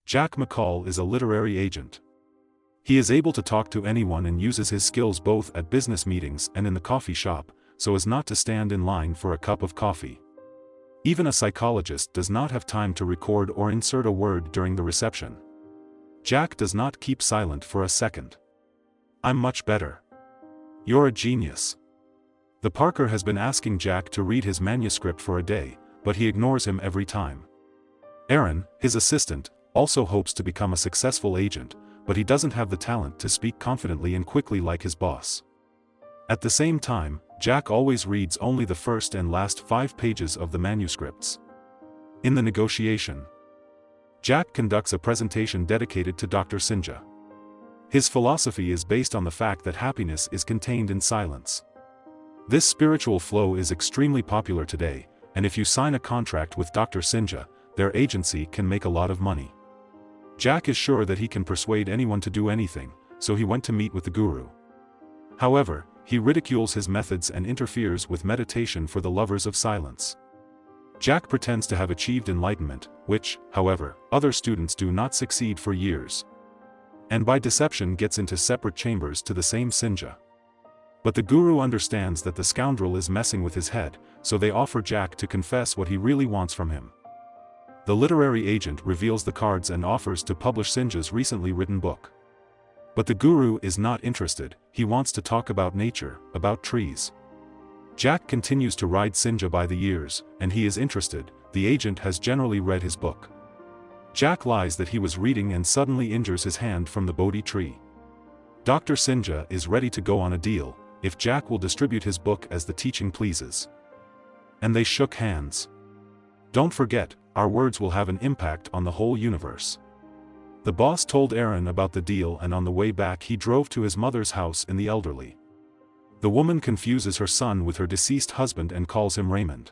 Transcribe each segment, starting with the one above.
Jack McCall is a literary agent. He is able to talk to anyone and uses his skills both at business meetings and in the coffee shop, so as not to stand in line for a cup of coffee. Even a psychologist does not have time to record or insert a word during the reception. Jack does not keep silent for a second. "I'm much better." "You're a genius." The Parker has been asking Jack to read his manuscript for a day, but he ignores him every time. Aaron, his assistant, also hopes to become a successful agent, but he doesn't have the talent to speak confidently and quickly like his boss. At the same time, Jack always reads only the first and last 5 pages of the manuscripts. In the negotiation, Jack conducts a presentation dedicated to Dr. Sinja. His philosophy is based on the fact that happiness is contained in silence. This spiritual flow is extremely popular today, and if you sign a contract with Dr. Sinja, their agency can make a lot of money. Jack is sure that he can persuade anyone to do anything, so he went to meet with the guru. However, he ridicules his methods and interferes with meditation for the lovers of silence. Jack pretends to have achieved enlightenment, which, however, other students do not succeed for years. And by deception gets into separate chambers to the same Sinja. But the guru understands that the scoundrel is messing with his head, so they offer Jack to confess what he really wants from him. The literary agent reveals the cards and offers to publish Sinja's recently written book. But the guru is not interested, he wants to talk about nature, about trees. Jack continues to ride Sinja by the ears, and he is interested, the agent has generally read his book. Jack lies that he was reading and suddenly injures his hand from the Bodhi tree. Dr. Sinja is ready to go on a deal, if Jack will distribute his book as the teaching pleases. And they shook hands. "Don't forget, our words will have an impact on the whole universe." The boss told Aaron about the deal, and on the way back he drove to his mother's house in the elderly. The woman confuses her son with her deceased husband and calls him Raymond.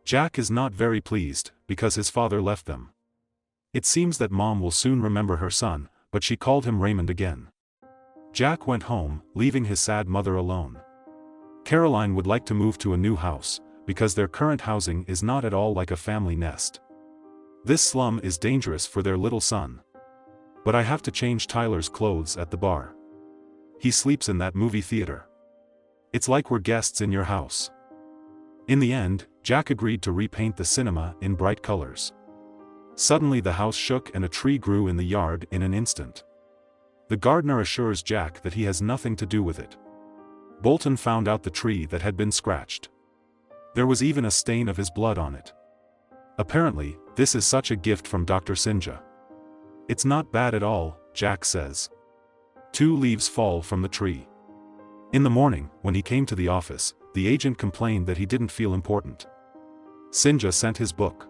Jack is not very pleased, because his father left them. It seems that mom will soon remember her son, but she called him Raymond again. Jack went home, leaving his sad mother alone. Caroline would like to move to a new house, because their current housing is not at all like a family nest. This slum is dangerous for their little son. "But I have to change Tyler's clothes at the bar. He sleeps in that movie theater. It's like we're guests in your house." In the end, Jack agreed to repaint the cinema in bright colors. Suddenly the house shook and a tree grew in the yard in an instant. The gardener assures Jack that he has nothing to do with it. Bolton found out the tree that had been scratched. There was even a stain of his blood on it. Apparently, this is such a gift from Dr. Sinja. "It's not bad at all," Jack says. 2 leaves fall from the tree. In the morning, when he came to the office, the agent complained that he didn't feel important. Sinja sent his book.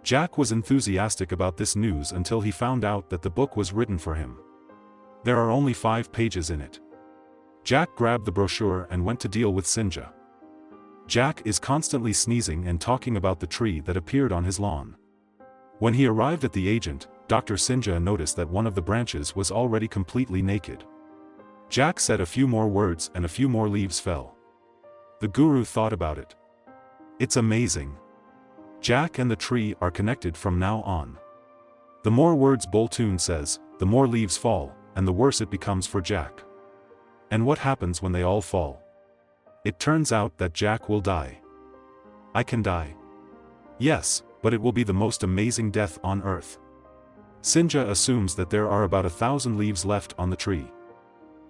Jack was enthusiastic about this news until he found out that the book was written for him. There are only 5 pages in it. Jack grabbed the brochure and went to deal with Sinja. Jack is constantly sneezing and talking about the tree that appeared on his lawn. When he arrived at the agent, Dr. Sinja noticed that one of the branches was already completely naked. Jack said a few more words and a few more leaves fell. The guru thought about it. "It's amazing. Jack and the tree are connected from now on. The more words Bolton says, the more leaves fall, and the worse it becomes for Jack." And what happens when they all fall? It turns out that Jack will die. "I can die." "Yes, but it will be the most amazing death on earth." Sinja assumes that there are about 1,000 leaves left on the tree.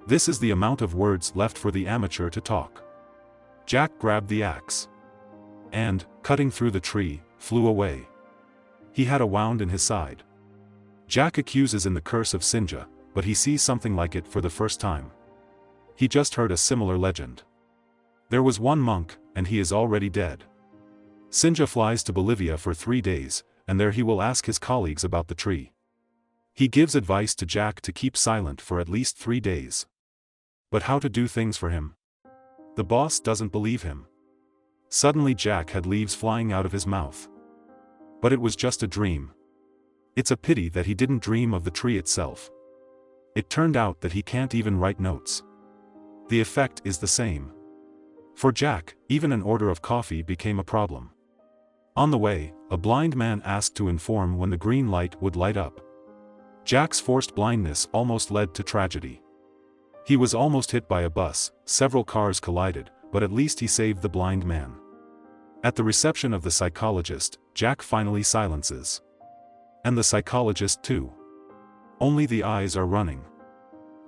This is the amount of words left for the amateur to talk. Jack grabbed the axe. And, cutting through the tree, flew away. He had a wound in his side. Jack accuses in the curse of Sinja, but he sees something like it for the first time. He just heard a similar legend. There was one monk, and he is already dead. Sinja flies to Bolivia for 3 days, and there he will ask his colleagues about the tree. He gives advice to Jack to keep silent for at least 3 days. But how to do things for him? The boss doesn't believe him. Suddenly Jack had leaves flying out of his mouth. But it was just a dream. It's a pity that he didn't dream of the tree itself. It turned out that he can't even write notes. The effect is the same. For Jack, even an order of coffee became a problem. On the way, a blind man asked to inform when the green light would light up. Jack's forced blindness almost led to tragedy. He was almost hit by a bus, several cars collided, but at least he saved the blind man. At the reception of the psychologist, Jack finally silences. And the psychologist too. Only the eyes are running.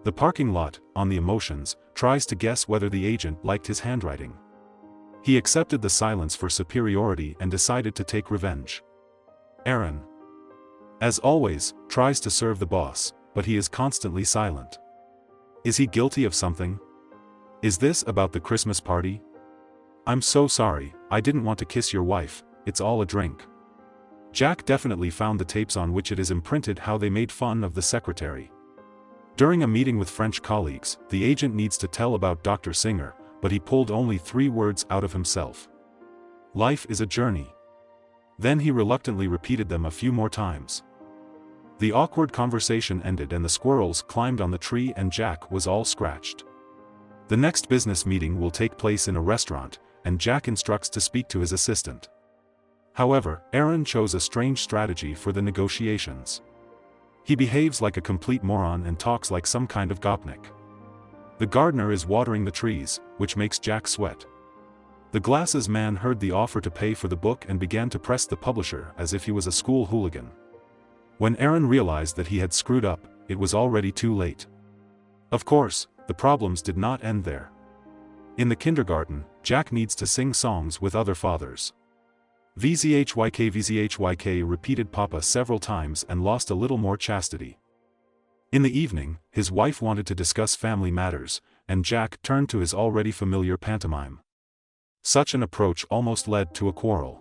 The parking lot, on the emotions, tries to guess whether the agent liked his handwriting. He accepted the silence for superiority and decided to take revenge. Aaron, as always, tries to serve the boss, but he is constantly silent. Is he guilty of something? Is this about the Christmas party? I'm so sorry, I didn't want to kiss your wife, it's all a drink. Jack definitely found the tapes on which it is imprinted how they made fun of the secretary. During a meeting with French colleagues, the agent needs to tell about Dr. Singer, but he pulled only 3 words out of himself. Life is a journey. Then he reluctantly repeated them a few more times. The awkward conversation ended and the squirrels climbed on the tree and Jack was all scratched. The next business meeting will take place in a restaurant, and Jack instructs to speak to his assistant. However, Aaron chose a strange strategy for the negotiations. He behaves like a complete moron and talks like some kind of gopnik. The gardener is watering the trees, which makes Jack sweat. The glasses man heard the offer to pay for the book and began to press the publisher as if he was a school hooligan. When Aaron realized that he had screwed up, it was already too late. Of course, the problems did not end there. In the kindergarten, Jack needs to sing songs with other fathers. VZHYK repeated Papa several times and lost a little more chastity. In the evening, his wife wanted to discuss family matters, and Jack turned to his already familiar pantomime. Such an approach almost led to a quarrel.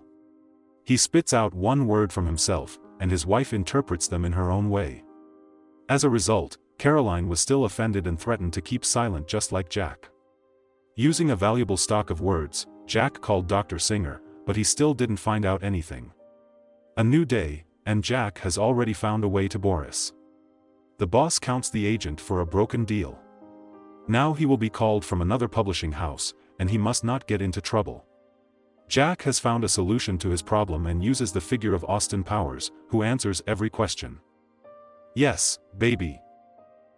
He spits out one word from himself, and his wife interprets them in her own way. As a result, Caroline was still offended and threatened to keep silent just like Jack. Using a valuable stock of words, Jack called Dr. Singer, but he still didn't find out anything. A new day, and Jack has already found a way to Boris. The boss counts the agent for a broken deal. Now he will be called from another publishing house, and he must not get into trouble. Jack has found a solution to his problem and uses the figure of Austin Powers, who answers every question. Yes, baby.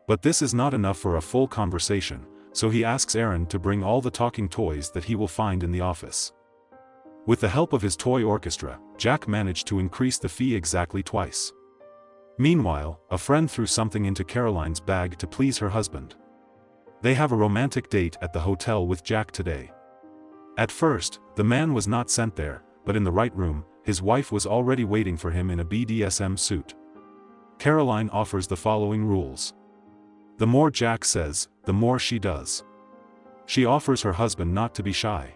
But this is not enough for a full conversation, so he asks Aaron to bring all the talking toys that he will find in the office. With the help of his toy orchestra, Jack managed to increase the fee exactly twice. Meanwhile, a friend threw something into Caroline's bag to please her husband. They have a romantic date at the hotel with Jack today. At first, the man was not sent there, but in the right room, his wife was already waiting for him in a BDSM suit. Caroline offers the following rules. The more Jack says, the more she does. She offers her husband not to be shy.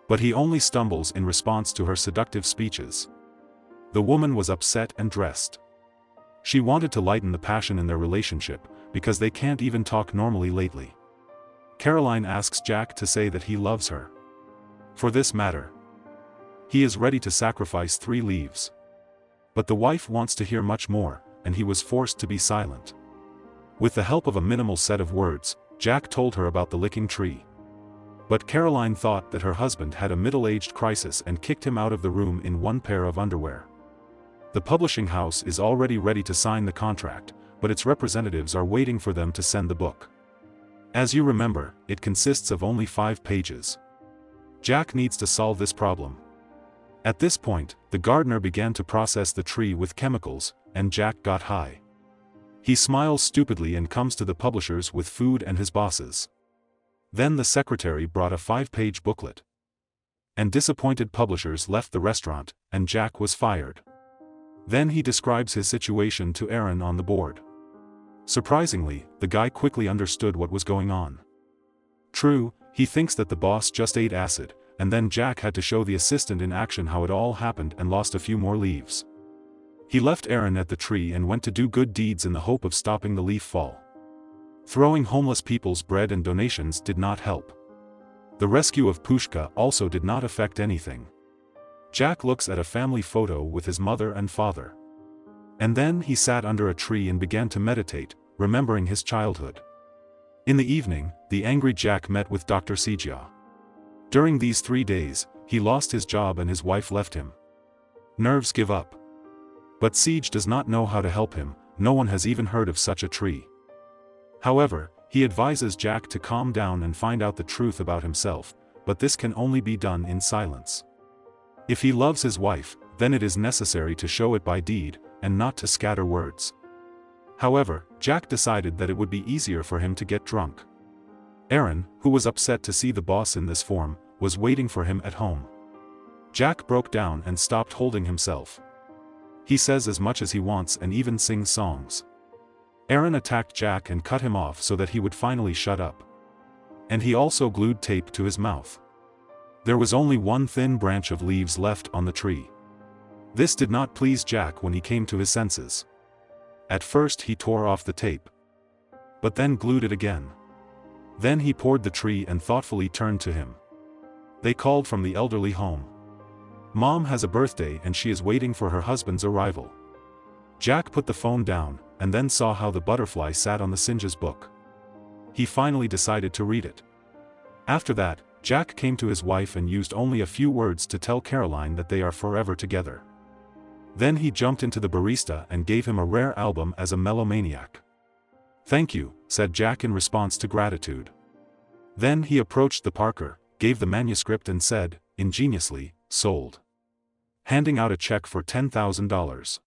But he only stumbles in response to her seductive speeches. The woman was upset and dressed. She wanted to lighten the passion in their relationship, because they can't even talk normally lately. Caroline asks Jack to say that he loves her. For this matter, he is ready to sacrifice 3 leaves. But the wife wants to hear much more, and he was forced to be silent. With the help of a minimal set of words, Jack told her about the licking tree. But Caroline thought that her husband had a middle-aged crisis and kicked him out of the room in one pair of underwear. The publishing house is already ready to sign the contract, but its representatives are waiting for them to send the book. As you remember, it consists of only 5 pages. Jack needs to solve this problem. At this point, the gardener began to process the tree with chemicals, and Jack got high. He smiles stupidly and comes to the publishers with food and his bosses. Then the secretary brought a 5-page booklet. And disappointed publishers left the restaurant, and Jack was fired. Then he describes his situation to Aaron on the board. Surprisingly, the guy quickly understood what was going on. True, he thinks that the boss just ate acid, and then Jack had to show the assistant in action how it all happened and lost a few more leaves. He left Aaron at the tree and went to do good deeds in the hope of stopping the leaf fall. Throwing homeless people's bread and donations did not help. The rescue of Pushka also did not affect anything. Jack looks at a family photo with his mother and father. And then he sat under a tree and began to meditate, remembering his childhood. In the evening, the angry Jack met with Dr. Sijia. During these 3 days, he lost his job and his wife left him. Nerves give up. But Siege does not know how to help him, no one has even heard of such a tree. However, he advises Jack to calm down and find out the truth about himself, but this can only be done in silence. If he loves his wife, then it is necessary to show it by deed, and not to scatter words. However, Jack decided that it would be easier for him to get drunk. Aaron, who was upset to see the boss in this form, was waiting for him at home. Jack broke down and stopped holding himself. He says as much as he wants and even sings songs. Aaron attacked Jack and cut him off so that he would finally shut up. And he also glued tape to his mouth. There was only one thin branch of leaves left on the tree. This did not please Jack when he came to his senses. At first he tore off the tape, but then glued it again. Then he poured the tree and thoughtfully turned to him. They called from the elderly home. Mom has a birthday and she is waiting for her husband's arrival. Jack put the phone down, and then saw how the butterfly sat on the Sinja's book. He finally decided to read it. After that, Jack came to his wife and used only a few words to tell Caroline that they are forever together. Then he jumped into the barista and gave him a rare album as a melomaniac. "Thank you," said Jack in response to gratitude. Then he approached the Parker, gave the manuscript and said, ingeniously, "Sold." Handing out a check for $10,000.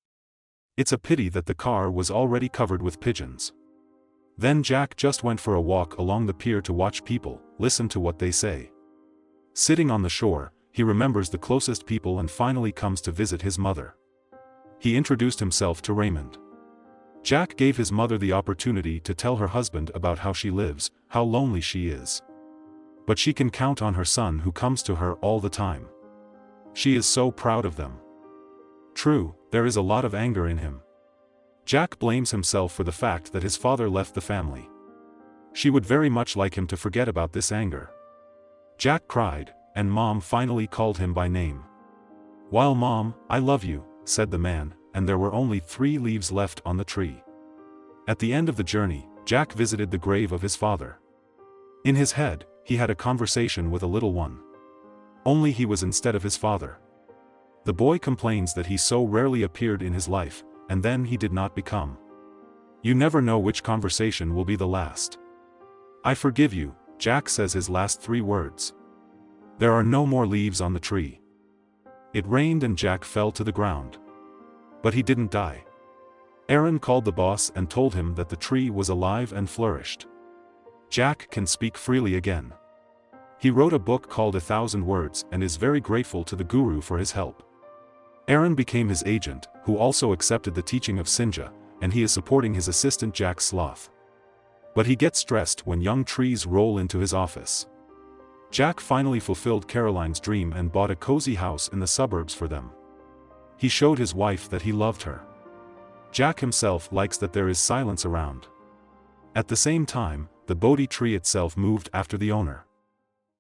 It's a pity that the car was already covered with pigeons. Then Jack just went for a walk along the pier to watch people, listen to what they say. Sitting on the shore, he remembers the closest people and finally comes to visit his mother. He introduced himself to Raymond. Jack gave his mother the opportunity to tell her husband about how she lives, how lonely she is. But she can count on her son who comes to her all the time. She is so proud of them. True, there is a lot of anger in him. Jack blames himself for the fact that his father left the family. She would very much like him to forget about this anger. Jack cried, and Mom finally called him by name. "While Mom, I love you," said the man, and there were only 3 leaves left on the tree. At the end of the journey, Jack visited the grave of his father. In his head, he had a conversation with a little one. Only he was instead of his father. The boy complains that he so rarely appeared in his life, and then he did not become. You never know which conversation will be the last. "I forgive you," Jack says his last 3 words. There are no more leaves on the tree. It rained and Jack fell to the ground. But he didn't die. Aaron called the boss and told him that the tree was alive and flourished. Jack can speak freely again. He wrote a book called 1,000 Words and is very grateful to the guru for his help. Aaron became his agent, who also accepted the teaching of Sinja, and he is supporting his assistant Jack Sloth. But he gets stressed when young trees roll into his office. Jack finally fulfilled Caroline's dream and bought a cozy house in the suburbs for them. He showed his wife that he loved her. Jack himself likes that there is silence around. At the same time, the Bodhi tree itself moved after the owner.